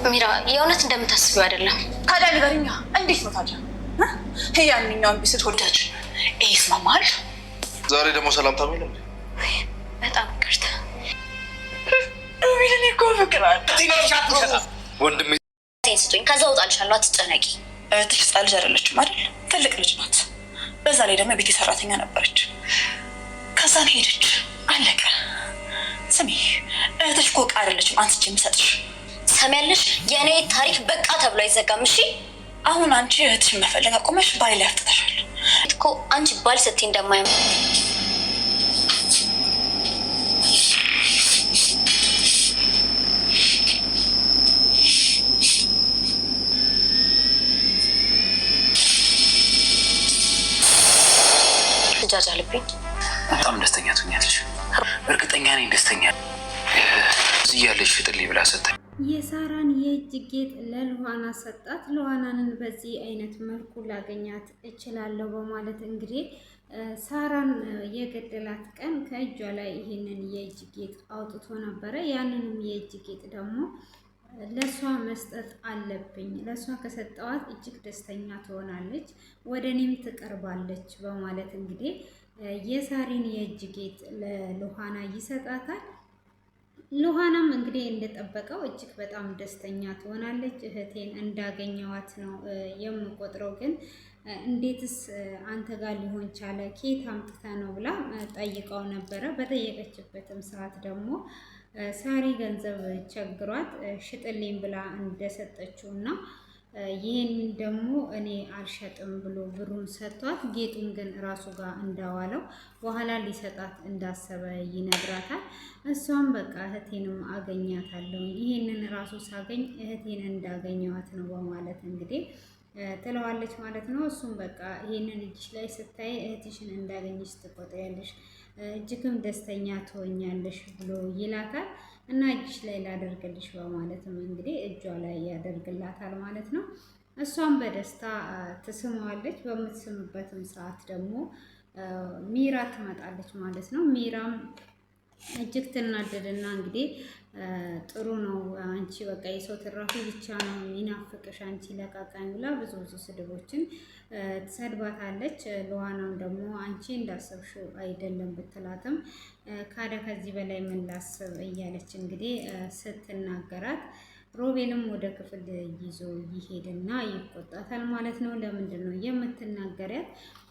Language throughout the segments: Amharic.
ሚራ የእውነት እንደምታስቢው አይደለም። ታዲያ ንገሪኛ፣ እንዴት ነው ታዲያ? ያንኛውን ቢስት ወዳጅ ይስማማል። ዛሬ ደግሞ ሰላምታ ነው። በጣም ይቅርታ ሮቤልን እኮ ፍቅር ወንድሜ ስጡኝ፣ ከዛ እወጣልሻለሁ። አትጨነቂ። እህትሽ ሕፃን ልጅ አይደለችም አይደል? ትልቅ ልጅ ናት። በዛ ላይ ደግሞ ቤት ሰራተኛ ነበረች። ከዛን ሄደች፣ አለቀ። ስሚ፣ እህትሽ እኮ ዕቃ አይደለችም አንስቼ የምሰጥሽ። ሰሚያለሽ? የእኔ ታሪክ በቃ ተብሎ አይዘጋም። እሺ አሁን አንቺ እህትሽን መፈለግ አቆመሽ፣ ባል ላይ አፍጥተሻል እኮ። አንቺ ባል ስትይ እንደማያም ልጃጅ አለብኝ። በጣም ደስተኛ ትሆኛለሽ። እርግጠኛ ነኝ ደስተኛ እዚህ ያለሽ ሽጥልኝ ብላ ሰጠኝ። የሳራን የእጅ ጌጥ ለሉሃና ሰጣት። ሉሃናንን በዚህ አይነት መልኩ ላገኛት እችላለሁ በማለት እንግዲህ ሳራን የገደላት ቀን ከእጇ ላይ ይህንን የእጅ ጌጥ አውጥቶ ነበረ። ያንንም የእጅ ጌጥ ደግሞ ለሷ መስጠት አለብኝ፣ ለሷ ከሰጠዋት እጅግ ደስተኛ ትሆናለች፣ ወደ እኔም ትቀርባለች በማለት እንግዲህ የሳሪን የእጅ ጌጥ ለሉሃና ይሰጣታል። ሉሃናም እንግዲህ እንደጠበቀው እጅግ በጣም ደስተኛ ትሆናለች። እህቴን እንዳገኘዋት ነው የምቆጥረው፣ ግን እንዴትስ አንተ ጋር ሊሆን ቻለ? ኬት አምጥተ ነው ብላ ጠይቀው ነበረ። በጠየቀችበትም ሰዓት ደግሞ ሳሪ ገንዘብ ቸግሯት ሽጥልኝ ብላ እንደሰጠችው እና ይህን ደግሞ እኔ አልሸጥም ብሎ ብሩን ሰጥቷት ጌጡን ግን ራሱ ጋር እንዳዋለው በኋላ ሊሰጣት እንዳሰበ ይነግራታል። እሷም በቃ እህቴንም አገኛታለሁ፣ ይህንን ራሱ ሳገኝ እህቴን እንዳገኘዋት ነው በማለት እንግዲህ ትለዋለች ማለት ነው። እሱም በቃ ይህንን እጅሽ ላይ ስታይ እህትሽን እንዳገኘሽ ትቆጥሪያለሽ፣ እጅግም ደስተኛ ትሆኛለሽ ብሎ ይላታል። እና እጅሽ ላይ ላደርግልሽ በማለትም እንግዲህ እጇ ላይ ያደርግላታል ማለት ነው። እሷም በደስታ ትስመዋለች። በምትስምበትም ሰዓት ደግሞ ሚራ ትመጣለች ማለት ነው። ሚራም እጅግ ትናደድና እንግዲህ ጥሩ ነው አንቺ በቃ የሰው ትራፊ ብቻ ነው የሚናፍቅሽ፣ አንቺ ለቃቃኝ ብላ ብዙ ስድቦችን ትሰድባታለች። ሉሃናም ደግሞ አንቺ እንዳሰብሽው አይደለም ብትላትም ካደ ከዚህ በላይ ምን ላስብ እያለች እንግዲህ ስትናገራት ሮቤልም ወደ ክፍል ይዞ ይሄድና ይቆጣታል ማለት ነው። ለምንድን ነው የምትናገሪያት?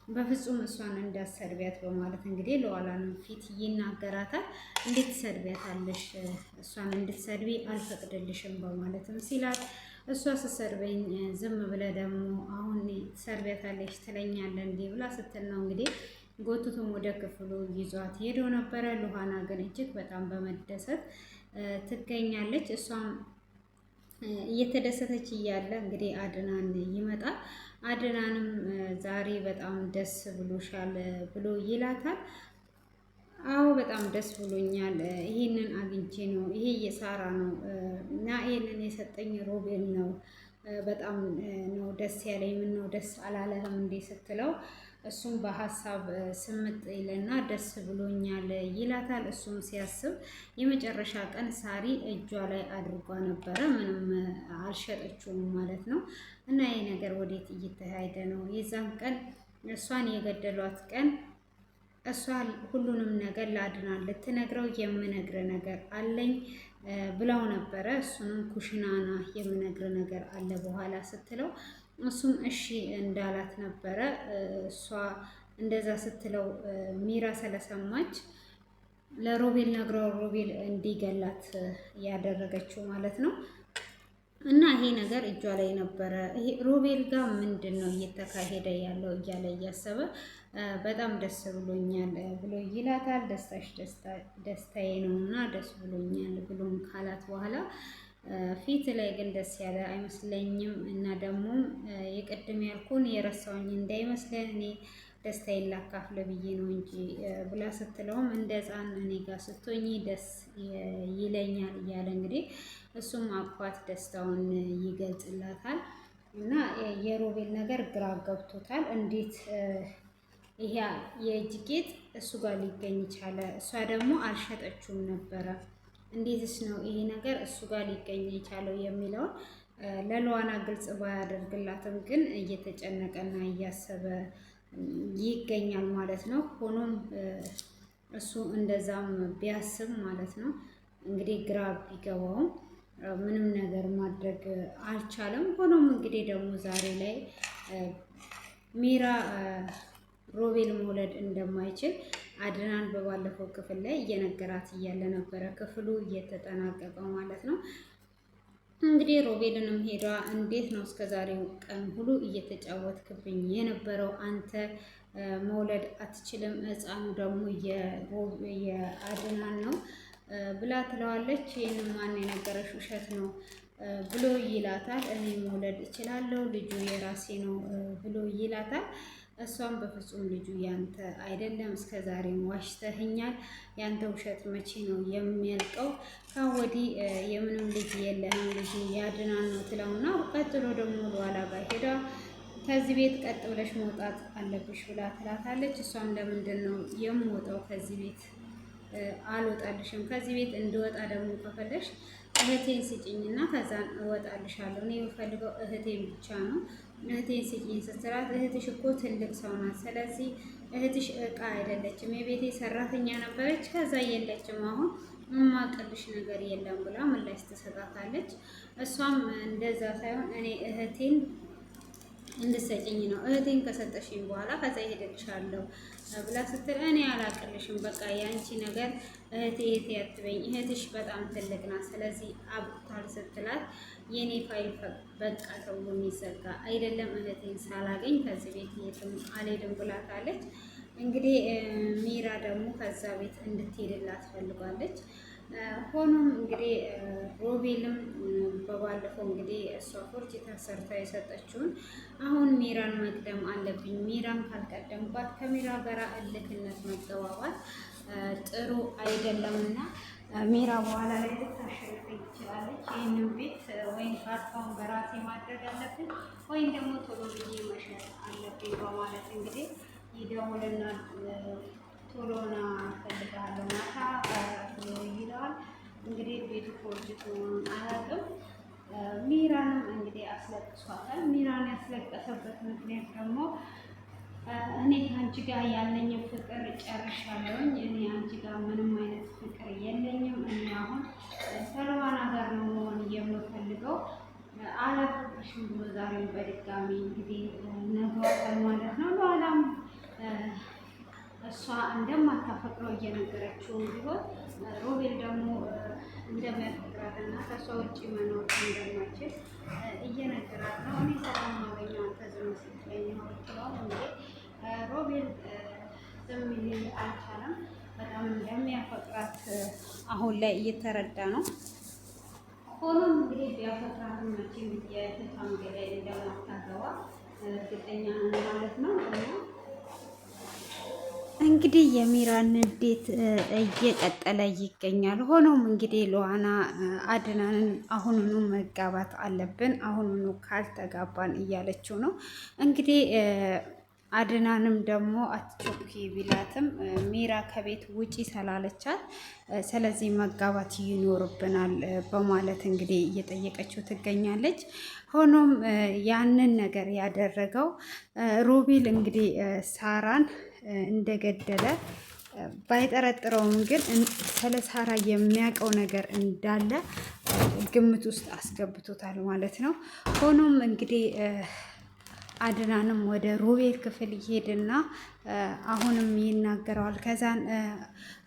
በፍጹም እሷን እንዳትሰድቢያት በማለት እንግዲህ ሉሃናን ፊት ይናገራታል። እንዴት ትሰድቢያታለሽ? እሷን እንድትሰድቢ አልፈቅድልሽም በማለትም ሲላት እሷ ስትሰድበኝ ዝም ብለህ ደግሞ አሁን ትሰድቢያታለሽ ትለኛለህ እንዲህ ብላ ስትል ነው እንግዲህ ጎትቶም ወደ ክፍሉ ይዟት ሄዶ ነበረ። ሉሃና ግን እጅግ በጣም በመደሰት ትገኛለች። እሷም እየተደሰተች እያለ እንግዲህ አድናን ይመጣል። አድናንም ዛሬ በጣም ደስ ብሎሻል ብሎ ይላታል። አዎ በጣም ደስ ብሎኛል፣ ይሄንን አግኝቼ ነው፣ ይሄ የሳራ ነው እና ይሄንን የሰጠኝ ሮቤል ነው፣ በጣም ነው ደስ ያለኝ፣ ምን ነው ደስ አላለህም እንዴ ስትለው እሱም በሀሳብ ስምጥ ይለና ደስ ብሎኛል ይላታል። እሱም ሲያስብ የመጨረሻ ቀን ሳሪ እጇ ላይ አድርጓ ነበረ፣ ምንም አልሸጠችውም ማለት ነው። እና ይሄ ነገር ወዴት እየተካሄደ ነው? የዛን ቀን እሷን የገደሏት ቀን እሷ ሁሉንም ነገር ለአድናን ልትነግረው የምነግር ነገር አለኝ ብለው ነበረ። እሱንም ኩሽናና የምነግር ነገር አለ በኋላ ስትለው እሱም እሺ እንዳላት ነበረ። እሷ እንደዛ ስትለው ሚራ ስለሰማች ለሮቤል ነግረው ሮቤል እንዲገላት ያደረገችው ማለት ነው። እና ይሄ ነገር እጇ ላይ ነበረ። ይሄ ሮቤል ጋር ምንድን ነው እየተካሄደ ያለው እያለ እያሰበ በጣም ደስ ብሎኛል ብሎ ይላታል። ደስታሽ ደስታዬ ነው እና ደስ ብሎኛል ብሎም ካላት በኋላ ፊት ላይ ግን ደስ ያለ አይመስለኝም እና ደግሞ የቅድም ያልኩን የረሳውኝ እንዳይመስለን እኔ ደስታዬን ላካፍለ ብዬ ነው እንጂ ብላ ስትለውም እንደ ሕፃን እኔ ጋር ስትሆኚ ደስ ይለኛል እያለ እንግዲህ እሱም አቅፏት ደስታውን ይገልጽላታል። እና የሮቤል ነገር ግራ ገብቶታል። እንዴት ይሄ የእጅ ጌጥ እሱ ጋር ሊገኝ ቻለ? እሷ ደግሞ አልሸጠችውም ነበረ እንዴትስ ነው ይሄ ነገር እሱ ጋር ሊገኝ የቻለው የሚለውን ለሉዋና ግልጽ ባያደርግላትም ግን እየተጨነቀና እያሰበ ይገኛል ማለት ነው። ሆኖም እሱ እንደዛም ቢያስብ ማለት ነው እንግዲህ ግራ ቢገባውም ምንም ነገር ማድረግ አልቻለም። ሆኖም እንግዲህ ደግሞ ዛሬ ላይ ሚራ ሮቤል መውለድ እንደማይችል አድናን በባለፈው ክፍል ላይ እየነገራት እያለ ነበረ ክፍሉ እየተጠናቀቀው ማለት ነው። እንግዲህ ሮቤልንም ሄዳ እንዴት ነው እስከዛሬው ቀን ሁሉ እየተጫወትክብኝ የነበረው? አንተ መውለድ አትችልም፣ ሕፃኑ ደግሞ የአድናን ነው ብላ ትለዋለች። ይህን ማን የነገረሽ? ውሸት ነው ብሎ ይላታል። እኔ መውለድ እችላለሁ፣ ልጁ የራሴ ነው ብሎ ይላታል። እሷም በፍጹም ልጁ ያንተ አይደለም፣ እስከ ዛሬም ዋሽተህኛል፣ ያንተ ውሸት መቼ ነው የሚያልቀው? ከወዲህ የምንም ልጅ የለህም፣ ልጁ ያድናን ነው ትለውና ቀጥሎ ደግሞ ሉዋላ ጋር ሄዳ ከዚህ ቤት ቀጥ ብለሽ መውጣት አለብሽ ብላ ትላታለች። እሷም ለምንድን ነው የምወጣው? ከዚህ ቤት አልወጣልሽም። ከዚህ ቤት እንድወጣ ደግሞ ከፈለሽ እህቴን ስጭኝና ከዛን እወጣልሻለሁ። እኔ የምፈልገው እህቴን ብቻ ነው። እህቴን ስጭኝ ስትላት እህትሽ እኮ ትልቅ ሰው ናት። ስለዚህ እህትሽ እቃ አይደለችም፣ የቤቴ ሰራተኛ ነበረች፣ ከዛ የለችም፣ አሁን የማቅልሽ ነገር የለም ብላ ምላሽ ትሰጣታለች። እሷም እንደዛ ሳይሆን እኔ እህቴን እንድትሰጪኝ ነው። እህቴን ከሰጠሽኝ በኋላ ከዛ ይሄድልሻለሁ ብላ ስትል እኔ አላቅልሽም፣ በቃ የአንቺ ነገር እህቴ እህቴ አትበኝ፣ እህትሽ በጣም ትልቅ ናት፣ ስለዚህ አብታል ስትላት የኔ ፋይል በቃ ተብሎ የሚዘጋ አይደለም፣ እህቴን ሳላገኝ ከዚህ ቤት የትም አልሄድም ብላታለች። እንግዲህ ሚራ ደግሞ ከዛ ቤት እንድትሄድላት ፈልጋለች። ሆኖም እንግዲህ ሮቤልም በባለፈው እንግዲህ እሷ ፎርጅታ ሰርታ የሰጠችውን አሁን ሚራን መቅደም አለብኝ፣ ሚራን ካልቀደምባት ከሚራ ጋር እልክነት መገባባት ጥሩ አይደለምና ሚራ በኋላ ላይ ልታሸንፈኝ ትችላለች። ይህንን ቤት ወይም ካርታውን በራሴ ማድረግ አለብን ወይም ደግሞ ቶሎ ብዬ መሸጥ አለብኝ በማለት እንግዲህ ይደውልና ቶሎና ፈልጋለሁ ማታ ብሎ ይለዋል። እንግዲህ ቤቱ ፎርጅቶ አያውቅም። ሚራንም እንግዲህ አስለቅሷታል። ሚራን ያስለቀሰበት ምክንያት ደግሞ እኔ አንቺ ጋር ያለኝን ፍቅር ጨርሻለሁኝ፣ እኔ አንቺ ጋር ምንም አይነት ፍቅር የለኝም፣ እኔ አሁን ከሉዋና ጋር ነው መሆን የምፈልገው አላፈቅርሽም ብሎ ዛሬም በድጋሚ እንግዲህ ነግሯታል ማለት ነው። ሉዋላም እሷ እንደማታፈቅረው እየነገረችው ቢሆን ሮቤል ደግሞ እንደሚያፈቅራትና ከእሷ ውጭ መኖር እንደማይችል እየነገራት ነው። እኔ ሰላም ማገኘው አንተ ዝም ስትለኝ ነው ብትለው እንግዲህ ሮቤል ዝም ሊል አልቻለም። በጣም እንደሚያፈቅራት አሁን ላይ እየተረዳ ነው። ሆኖም እንግዲህ ቢያፈቅራትም መቼም የትቷን ገዳይ እንደማታገባ እርግጠኛ ነው ማለት ነው። እንግዲህ የሚራ ንዴት እየቀጠለ ይገኛል። ሆኖም እንግዲህ ሉዋና አድናንን አሁኑኑ መጋባት አለብን፣ አሁኑኑ ካልተጋባን እያለችው ነው። እንግዲህ አድናንም ደግሞ አትቾኪ ቢላትም ሚራ ከቤት ውጪ ስላለቻት ስለዚህ መጋባት ይኖርብናል በማለት እንግዲህ እየጠየቀችው ትገኛለች። ሆኖም ያንን ነገር ያደረገው ሮቤል እንግዲህ ሳራን እንደገደለ ባይጠረጥረውም ግን ስለ ሳራ የሚያውቀው ነገር እንዳለ ግምት ውስጥ አስገብቶታል ማለት ነው። ሆኖም እንግዲህ አድናንም ወደ ሮቤል ክፍል ይሄድና አሁንም ይናገረዋል። ከዛን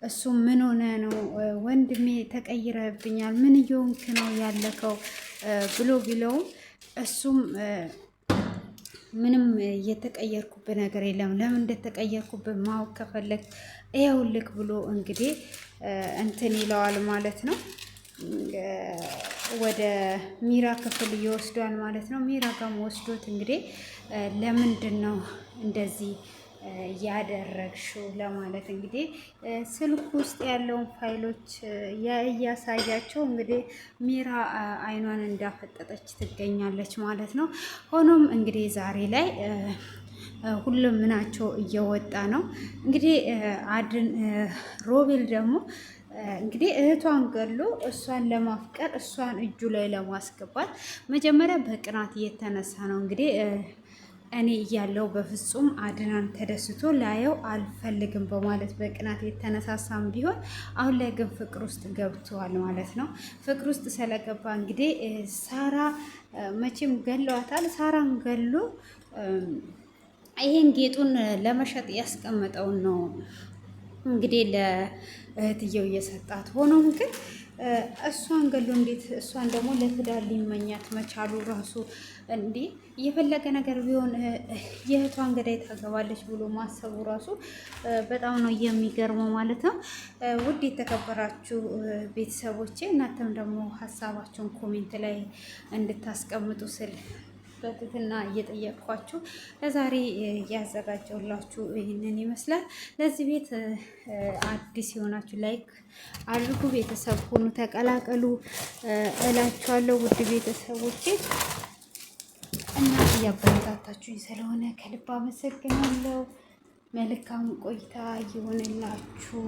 እሱ ምን ሆነ ነው ወንድሜ ተቀይረብኛል፣ ምን እየሆንክ ነው ያለከው ብሎ ቢለውም እሱም ምንም የተቀየርኩበት ነገር የለም፣ ለምን እንደተቀየርኩበት ማወቅ ከፈለግ ይኸውልህ ብሎ እንግዲህ እንትን ይለዋል ማለት ነው። ወደ ሚራ ክፍል ይወስዷል ማለት ነው። ሚራ ጋም ወስዶት እንግዲህ ለምንድን ነው እንደዚህ ያደረግሽው ለማለት እንግዲህ ስልክ ውስጥ ያለውን ፋይሎች እያሳያቸው እንግዲህ ሚራ አይኗን እንዳፈጠጠች ትገኛለች ማለት ነው። ሆኖም እንግዲህ ዛሬ ላይ ሁሉም ምናቸው እየወጣ ነው። እንግዲህ ሮቤል ደግሞ እንግዲህ እህቷን ገሎ እሷን ለማፍቀር እሷን እጁ ላይ ለማስገባት መጀመሪያ በቅናት እየተነሳ ነው። እንግዲህ እኔ እያለው በፍጹም አድናን ተደስቶ ላየው አልፈልግም በማለት በቅናት የተነሳሳም ቢሆን አሁን ላይ ግን ፍቅር ውስጥ ገብተዋል ማለት ነው። ፍቅር ውስጥ ስለገባ እንግዲህ ሳራ መቼም ገለዋታል። ሳራን ገሎ ይሄን ጌጡን ለመሸጥ ያስቀመጠውን ነው እንግዲህ ለእህትየው እየሰጣት። ሆኖም ግን እሷን ገሎ እንዴት እሷን ደግሞ ለትዳር ሊመኛት መቻሉ ራሱ እንዴ የፈለገ ነገር ቢሆን የእህቷን ገዳይ ታገባለች ብሎ ማሰቡ ራሱ በጣም ነው የሚገርመው ማለት ነው። ውድ የተከበራችሁ ቤተሰቦቼ እናንተም ደግሞ ሀሳባችሁን ኮሜንት ላይ እንድታስቀምጡ ስል በትህትና እየጠየቅኳችሁ ለዛሬ ያዘጋጀውላችሁ ይህንን ይመስላል። ለዚህ ቤት አዲስ የሆናችሁ ላይክ አድርጉ፣ ቤተሰብ ሁኑ፣ ተቀላቀሉ እላችኋለሁ ውድ ቤተሰቦቼ እና እያበረታታችሁኝ ስለሆነ ከልብ አመሰግናለሁ። መልካም ቆይታ ይሆንላችሁ።